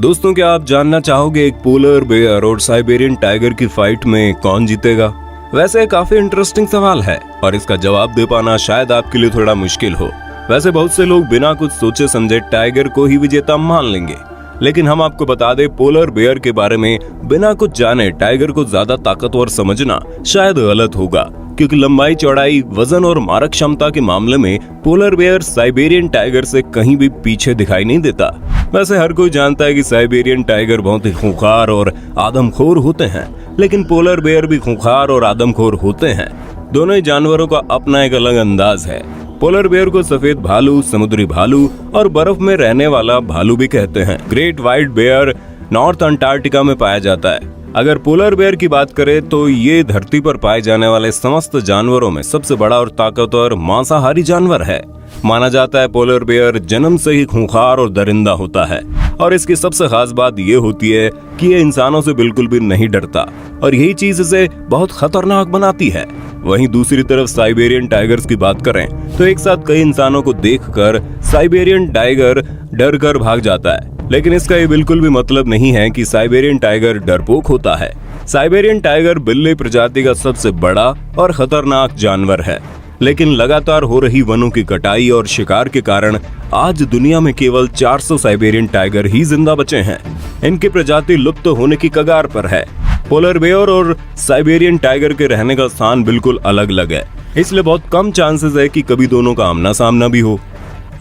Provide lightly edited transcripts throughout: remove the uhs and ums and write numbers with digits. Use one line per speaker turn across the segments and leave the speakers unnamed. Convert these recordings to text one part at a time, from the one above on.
दोस्तों, क्या आप जानना चाहोगे एक पोलर बेयर और साइबेरियन टाइगर की फाइट में कौन जीतेगा? वैसे काफी इंटरेस्टिंग सवाल है और इसका जवाब दे पाना शायद आपके लिए थोड़ा मुश्किल हो। वैसे बहुत से लोग बिना कुछ सोचे समझे टाइगर को ही विजेता मान लेंगे, लेकिन हम आपको बता दें पोलर बेयर के बारे में बिना कुछ जाने टाइगर को ज्यादा ताकतवर समझना शायद गलत होगा, क्योंकि लंबाई, चौड़ाई, वजन और मारक क्षमता के मामले में पोलर बेयर साइबेरियन टाइगर से कहीं भी पीछे दिखाई नहीं देता। वैसे हर कोई जानता है कि साइबेरियन टाइगर बहुत ही खूंखार और आदमखोर होते हैं, लेकिन पोलर बेयर भी खूंखार और आदमखोर होते हैं। दोनों ही जानवरों का अपना एक अलग अंदाज है। पोलर बेयर को सफेद भालू, समुद्री भालू और बर्फ में रहने वाला भालू भी कहते हैं। Great white bear north Antarctica में पाया जाता है। अगर पोलर बेयर की बात करें तो ये धरती पर पाए जाने वाले समस्त जानवरों में सबसे बड़ा और ताकतवर मांसाहारी जानवर है। माना जाता है पोलर बेयर जन्म से ही खूंखार और दरिंदा होता है, और इसकी सबसे खास बात ये होती है कि ये इंसानों से बिल्कुल भी नहीं डरता, और यही चीज इसे बहुत खतरनाक बनाती है। वहीं दूसरी तरफ साइबेरियन टाइगर्स की बात करें तो एक साथ कई इंसानों को देखकर साइबेरियन टाइगर डर कर भाग जाता है, लेकिन इसका ये बिल्कुल भी मतलब नहीं है कि साइबेरियन टाइगर डरपोक होता है। साइबेरियन टाइगर बिल्ली प्रजाति का सबसे बड़ा और खतरनाक जानवर है, लेकिन लगातार हो रही वनों की कटाई और शिकार के कारण आज दुनिया में केवल 400 साइबेरियन टाइगर ही जिंदा बचे हैं। इनकी प्रजाति लुप्त होने की कगार पर है। पोलर बेयर और साइबेरियन टाइगर के रहने का स्थान बिल्कुल अलग अलग है, इसलिए बहुत कम चांसेस है कि कभी दोनों का आमना सामना भी हो।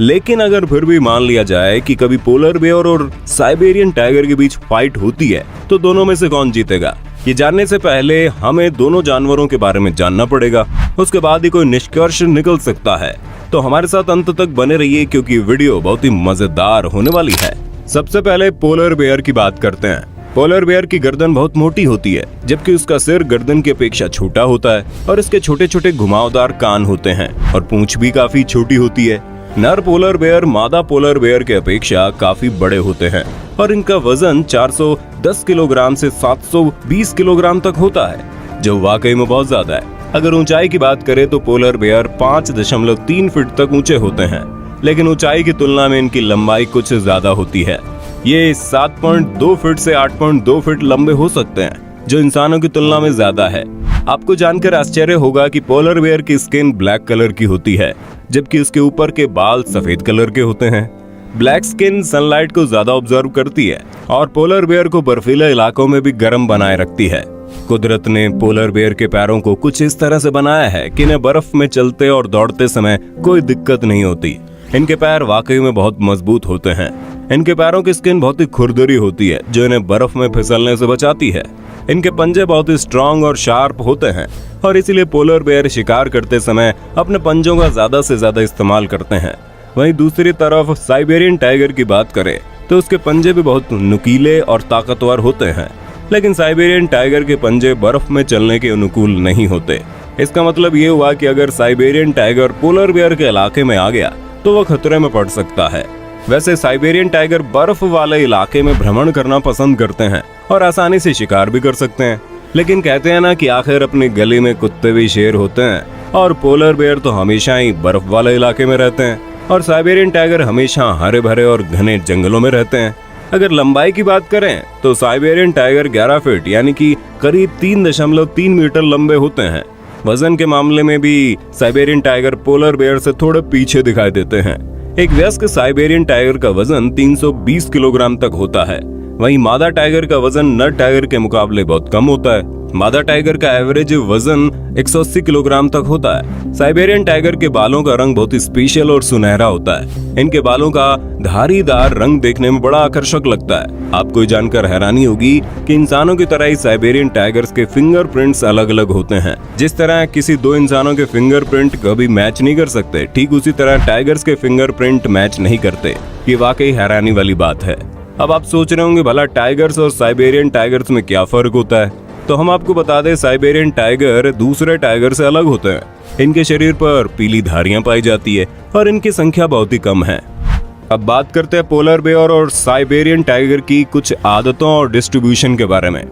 लेकिन अगर फिर भी मान लिया जाए कि कभी पोलर बेयर और साइबेरियन टाइगर के बीच फाइट होती है, तो दोनों में से कौन जीतेगा, ये जानने से पहले हमें दोनों जानवरों के बारे में जानना पड़ेगा। उसके बाद ही कोई निष्कर्ष निकल सकता है। तो हमारे साथ अंत तक बने रहिए, क्योंकि वीडियो बहुत ही मजेदार होने वाली है। सबसे पहले पोलर बेयर की बात करते हैं। पोलर बेयर की गर्दन बहुत मोटी होती है, जबकि उसका सिर गर्दन की अपेक्षा छोटा होता है, और इसके छोटे छोटे घुमावदार कान होते हैं और पूंछ भी काफी छोटी होती है। नर पोलर बेयर मादा पोलर बेयर के अपेक्षा काफी बड़े होते हैं, और इनका वजन 410 किलोग्राम से 720 किलोग्राम तक होता है, जो वाकई में बहुत ज्यादा है। अगर ऊंचाई की बात करें तो पोलर बेयर 5.3 फीट तक ऊंचे होते हैं, लेकिन ऊंचाई की तुलना में इनकी लंबाई कुछ ज्यादा होती है। ये 7.2 फीट से 8.2 फीट लंबे हो सकते हैं, जो इंसानों की तुलना में ज्यादा है। आपको जानकर आश्चर्य होगा कि पोलर बेयर की स्किन ब्लैक कलर की होती है, जबकि उसके ऊपर के बाल सफेद कलर के होते हैं। ब्लैक स्किन सनलाइट को ज्यादा ऑब्जर्व करती है और पोलर बेयर को बर्फीले इलाकों में भी गर्म बनाए रखती है। कुदरत ने पोलर बेयर के पैरों को कुछ इस तरह से बनाया है कि इन्हें बर्फ में चलते और दौड़ते समय कोई दिक्कत नहीं होती। इनके पैर वाकई में बहुत मजबूत होते हैं। इनके पैरों की स्किन बहुत ही खुरदरी होती है, जो इन्हें बर्फ में फिसलने से बचाती है। इनके पंजे बहुत ही स्ट्रॉन्ग और शार्प होते हैं, और इसीलिए पोलर बेयर शिकार करते समय अपने पंजों का ज्यादा से ज्यादा इस्तेमाल करते हैं। वहीं दूसरी तरफ साइबेरियन टाइगर की बात करें तो उसके पंजे भी बहुत नुकीले और ताकतवर होते हैं, लेकिन साइबेरियन टाइगर के पंजे बर्फ में चलने के अनुकूल नहीं होते। इसका मतलब ये हुआ कि अगर साइबेरियन टाइगर पोलर बेयर के इलाके में आ गया तो वह खतरे में पड़ सकता है। वैसे साइबेरियन टाइगर बर्फ वाले इलाके में भ्रमण करना पसंद करते हैं और आसानी से शिकार भी कर सकते हैं, लेकिन कहते हैं ना कि आखिर अपनी गली में कुत्ते भी शेर होते हैं, और पोलर बेयर तो हमेशा ही बर्फ वाले इलाके में रहते हैं, और साइबेरियन टाइगर हमेशा हरे भरे और घने जंगलों में रहते हैं। अगर लंबाई की बात करें तो साइबेरियन टाइगर 11 फीट यानी कि करीब 3.3 मीटर लंबे होते हैं। वजन के मामले में भी साइबेरियन टाइगर पोलर बेयर से थोड़े पीछे दिखाई देते हैं। एक वयस्क साइबेरियन टाइगर का वजन 320 किलोग्राम तक होता है। वहीं मादा टाइगर का वजन नर टाइगर के मुकाबले बहुत कम होता है। मादा टाइगर का एवरेज वजन 180 किलोग्राम तक होता है। साइबेरियन टाइगर के बालों का रंग बहुत ही स्पेशल और सुनहरा होता है। इनके बालों का धारीदार रंग देखने में बड़ा आकर्षक लगता है। आपको जानकर हैरानी होगी कि इंसानों की तरह ही साइबेरियन टाइगर्स के फिंगरप्रिंट्स अलग अलग होते हैं। जिस तरह किसी दो इंसानों के फिंगरप्रिंट कभी मैच नहीं कर सकते, ठीक उसी तरह टाइगर्स के फिंगरप्रिंट मैच नहीं करते। ये वाकई हैरानी वाली बात है। अब आप सोच रहे होंगे भला टाइगर्स और साइबेरियन टाइगर्स में क्या फर्क होता है, तो हम आपको बता दें साइबेरियन टाइगर दूसरे टाइगर से अलग होते हैं। इनके शरीर पर पीली धारियां पाई जाती है और इनकी संख्या बहुत ही कम है। अब बात करते हैं पोलर बेयर और साइबेरियन टाइगर की कुछ आदतों और डिस्ट्रीब्यूशन के बारे में।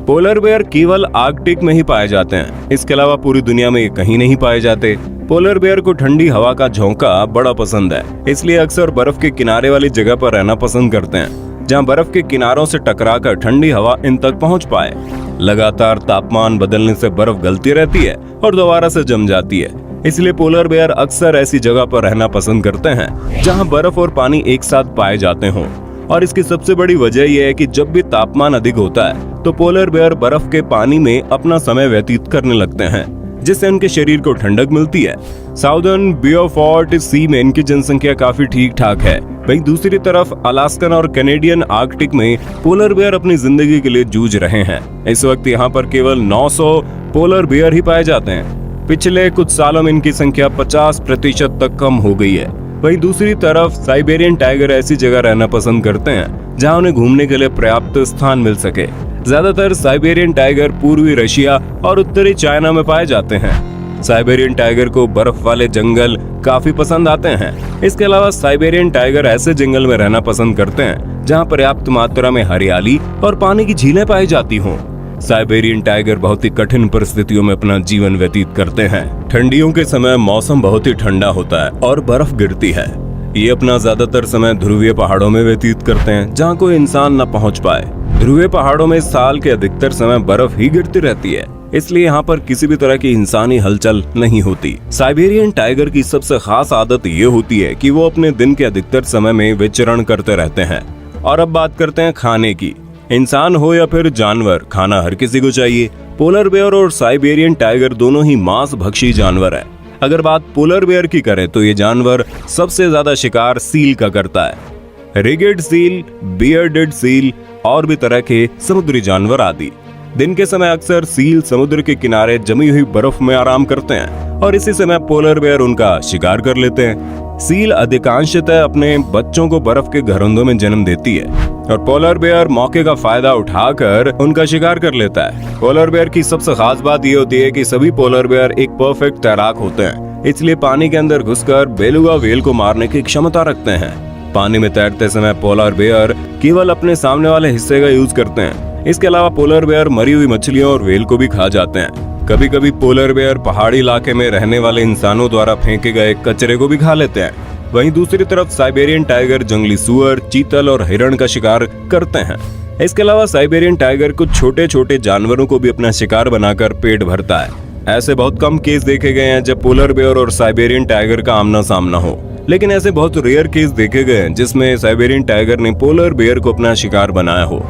पोलर बेयर केवल आर्कटिक में ही पाए जाते हैं, इसके अलावा पूरी दुनिया में ये कहीं नहीं पाए जाते। पोलर बेयर को ठंडी हवा का झोंका बड़ा पसंद है, इसलिए अक्सर बर्फ के किनारे वाली जगह पर रहना पसंद करते हैं। जहां बर्फ के किनारों से टकराकर ठंडी हवा इन तक पहुंच पाए। लगातार तापमान बदलने से बर्फ गलती रहती है और दोबारा से जम जाती है, इसलिए पोलर बेयर अक्सर ऐसी जगह पर रहना पसंद करते हैं जहां बर्फ और पानी एक साथ पाए जाते हों। और इसकी सबसे बड़ी वजह यह है कि जब भी तापमान अधिक होता है तो पोलर बेयर बर्फ के पानी में अपना समय व्यतीत करने लगते हैं, जिससे उनके शरीर को ठंडक मिलती है। साउदर्न बियोफोर्ट सी में इनकी जनसंख्या काफी ठीक ठाक है। वहीं दूसरी तरफ अलास्कन और कैनेडियन आर्कटिक में पोलर बेयर अपनी जिंदगी के लिए जूझ रहे हैं। इस वक्त यहाँ पर केवल 900 पोलर बेयर ही पाए जाते हैं। पिछले कुछ सालों में इनकी संख्या 50% तक कम हो गई है। वहीं दूसरी तरफ साइबेरियन टाइगर ऐसी जगह रहना पसंद करते हैं जहां उन्हें घूमने के लिए पर्याप्त स्थान मिल सके। ज्यादातर साइबेरियन टाइगर पूर्वी रशिया और उत्तरी चाइना में पाए जाते हैं। साइबेरियन टाइगर को बर्फ वाले जंगल काफी पसंद आते हैं। इसके अलावा साइबेरियन टाइगर ऐसे जंगल में रहना पसंद करते हैं जहां पर्याप्त मात्रा में हरियाली और पानी की झीलें पाई जाती हों। साइबेरियन टाइगर बहुत ही कठिन परिस्थितियों में अपना जीवन व्यतीत करते हैं। ठंडियों के समय मौसम बहुत ही ठंडा होता है और बर्फ गिरती है। ये अपना ज्यादातर समय ध्रुवीय पहाड़ों में व्यतीत करते हैं जहाँ कोई इंसान न पहुँच पाए। ध्रुवीय पहाड़ों में साल के अधिकतर समय बर्फ ही गिरती रहती है, इसलिए यहाँ पर किसी भी तरह की इंसानी हलचल नहीं होती। साइबेरियन टाइगर की सबसे खास आदत ये होती है कि वो अपने दिन के अधिकतर समय में विचरण करते रहते हैं। और अब बात करते हैं खाने की। इंसान हो या फिर जानवर, खाना हर किसी को चाहिए। पोलर बेयर और साइबेरियन टाइगर दोनों ही मांस भक्षी जानवर हैं। अगर बात पोलर बेयर की करें तो ये जानवर सबसे ज्यादा शिकार सील का करता है। रिगेड सील, बियर्डेड सील और भी तरह के समुद्री जानवर आदि। दिन के समय अक्सर सील समुद्र के किनारे जमी हुई बर्फ में आराम करते हैं और इसी समय पोलर बेयर उनका शिकार कर लेते हैं। सील अधिकांशतः अपने बच्चों को बर्फ के घरोंदों में जन्म देती है और पोलर बेयर मौके का फायदा उठाकर उनका शिकार कर लेता है। पोलर बेयर की सबसे खास बात ये होती है कि सभी पोलर बेयर एक परफेक्ट तैराक होते हैं, इसलिए पानी के अंदर घुसकर बेलुगा व्हेल को मारने की क्षमता रखते हैं। पानी में तैरते समय पोलर बेयर केवल अपने सामने वाले हिस्से का यूज करते हैं। इसके अलावा पोलर बेयर मरी हुई मछलियों और व्हेल को भी खा जाते हैं। कभी कभी पोलर बेयर पहाड़ी इलाके में रहने वाले इंसानों द्वारा फेंके गए कचरे को भी खा लेते हैं। वहीं दूसरी तरफ साइबेरियन टाइगर जंगली सुअर, चीतल और हिरण का शिकार करते हैं। इसके अलावा साइबेरियन टाइगर कुछ छोटे छोटे जानवरों को भी अपना शिकार बनाकर पेट भरता है। ऐसे बहुत कम केस देखे गए हैं जब पोलर बेयर और साइबेरियन टाइगर का आमना सामना हो, लेकिन ऐसे बहुत रेयर केस देखे गए हैं जिसमें साइबेरियन टाइगर ने पोलर बेयर को अपना शिकार बनाया हो।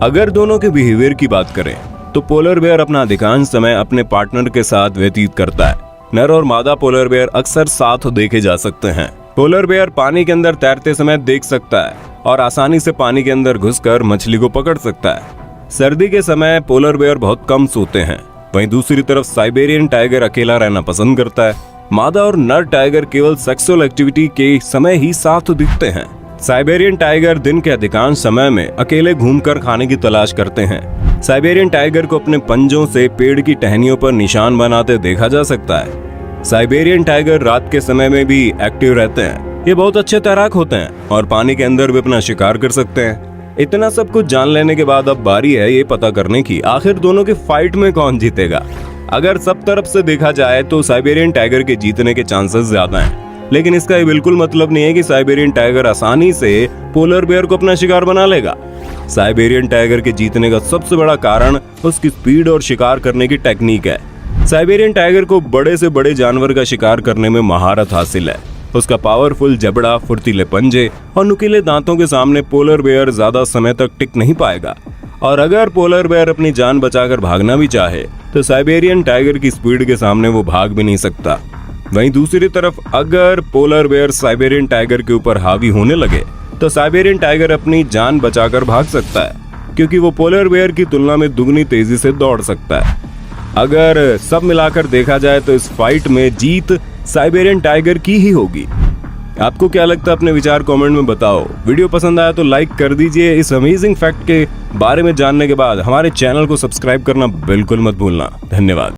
अगर दोनों के बिहेवियर की बात करें तो पोलर बेयर अपना अधिकांश समय अपने पार्टनर के साथ व्यतीत करता है। नर और मादा पोलर बेयर अक्सर साथ देखे जा सकते हैं। पोलर बेयर पानी के अंदर तैरते समय देख सकता है और आसानी से पानी के अंदर घुसकर मछली को पकड़ सकता है। सर्दी के समय पोलर बेयर बहुत कम सोते हैं। वहीं दूसरी तरफ साइबेरियन टाइगर अकेला रहना पसंद करता है। मादा और नर टाइगर केवल सेक्सुअल एक्टिविटी के समय ही साथ दिखते हैं। साइबेरियन टाइगर दिन के अधिकांश समय में अकेले घूमकर खाने की तलाश करते हैं। साइबेरियन टाइगर को अपने पंजों से पेड़ की टहनियों पर निशान बनाते देखा जा सकता है। साइबेरियन टाइगर रात के समय में भी एक्टिव रहते हैं। ये बहुत अच्छे तैराक होते हैं और पानी के अंदर भी अपना शिकार कर सकते हैं। इतना सब कुछ जान लेने के बाद अब बारी है ये पता करने की आखिर दोनों की फाइट में कौन जीतेगा। अगर सब तरफ से देखा जाए तो साइबेरियन टाइगर के जीतने के चांसेस ज्यादा हैं, लेकिन इसका ये बिल्कुल मतलब नहीं है कि साइबेरियन टाइगर आसानी से पोलर बेयर को अपना शिकार बना लेगा। साइबेरियन टाइगर के जीतने का सबसे बड़ा कारण उसकी स्पीड और शिकार करने की टेक्निक है। साइबेरियन टाइगर को बड़े से बड़े जानवर का शिकार करने में महारत हासिल है। उसका पावरफुल जबड़ा, फुर्तीले पंजे और नुकीले दांतों के सामने पोलर बेयर ज्यादा समय तक टिक नहीं पाएगा। और अगर पोलर बेयर अपनी जान बचाकर भागना भी चाहे तो साइबेरियन टाइगर की स्पीड के सामने वो भाग भी नहीं सकता। वहीं दूसरी तरफ अगर पोलर बेयर साइबेरियन टाइगर के ऊपर हावी होने लगे तो साइबेरियन टाइगर अपनी जान बचाकर भाग सकता है, क्योंकि वो पोलर बेयर की तुलना में दुगनी तेजी से दौड़ सकता है। अगर सब मिलाकर देखा जाए तो इस फाइट में जीत साइबेरियन टाइगर की ही होगी। आपको क्या लगता है? अपने विचार कमेंट में बताओ। वीडियो पसंद आया तो लाइक कर दीजिए। इस अमेजिंग फैक्ट के बारे में जानने के बाद हमारे चैनल को सब्सक्राइब करना बिल्कुल मत भूलना। धन्यवाद।